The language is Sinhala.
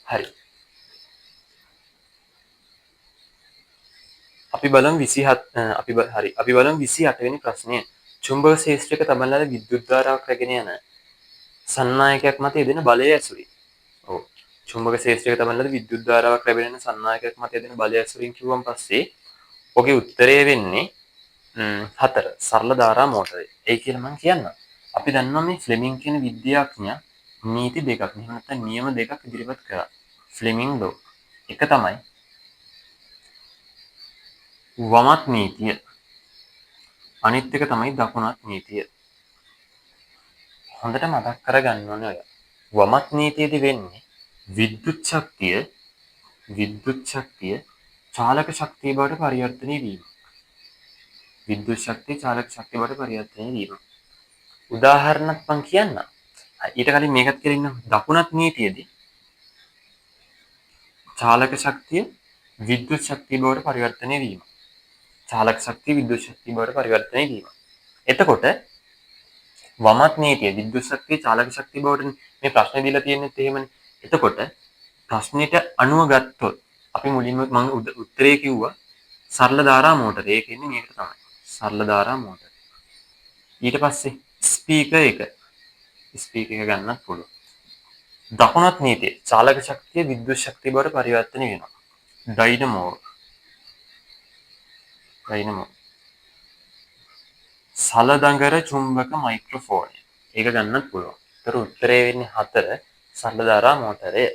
හරි. අපි බලමු 27 අපි බලමු 28 වෙනි ප්‍රශ්නය. චුම්බක ක්ෂේත්‍රයක තබන ලද විද්‍යුත් ධාරාවක් රැගෙන යන සන්නායකයක් මත යෙදෙන බලය ඇසුරින්. ඔව්. චුම්බක ක්ෂේත්‍රයක තබන ලද විද්‍යුත් ධාරාවක් රැගෙන යන සන්නායකයක් මත යෙදෙන බලය ඇසුරින් කිව්වන් පස්සේ ඔගේ උත්තරය වෙන්නේ 4 සරල ධාරා මෝටරය. ඒ කියලා මම කියන්නම්. අපි දන්නවා මේ ෆ්ලෙමින් කියන විද්‍යාඥයා නීති දෙකක් එහෙම නැත්නම් නියම දෙකක් ඉදිරිපත් කරා. ෆ්ලෙමින් ලෝ. එක තමයි වමත් නීතිය. අනිත් එක තමයි දකුණත් නීතිය. හොඳට මතක් කරගන්න ඕනේ ඔය. වමත් නීතියේදී වෙන්නේ විද්‍යුත් ශක්තිය චාලක ශක්තිය බවට පරිවර්තනය වීම. විද්‍යුත් ශක්තිය චාලක ශක්තිය බවට පරිවර්තනය වීම. උදාහරණයක් මම කියන්නම්. ඊට කලින් මේකත් කියලා ඉන්න දකුණත් නීතියේදී චාලක ශක්තිය විද්‍යුත් ශක්තිය බවට පරිවර්තනය වීම. චාලක ශක්තිය විද්‍යුත් ශක්තිය බවට පරිවර්තනය වීම. එතකොට වමත් නීතිය විද්‍යුත් ශක්තිය චාලක ශක්තිය බවට මේ ප්‍රශ්නේ දීලා තියෙන්නේ එහෙමනේ. එතකොට ප්‍රශ්නෙට අනුව ගත්තොත් අපි මුලින්ම මම උත්තරේ කිව්වා සරල ධාරා මෝටරය. ඒ කියන්නේ මේක තමයි. සරල ධාරා මෝටරය. ඊට පස්සේ ස්පීකර් එක ගන්නත් පුළුවන්. දකුණත් නීතිය චාලක ශක්තිය විද්‍යුත් ශක්තිය බවට පරිවර්තනය වෙනවා. ඩයිනමෝ සලදඟර චුම්බක මයික්‍රොෆෝනය. ඒක ගන්නත් පුළුවන්. ඒතර උත්තරේ වෙන්නේ 4 සරල ධාරා මෝටරය.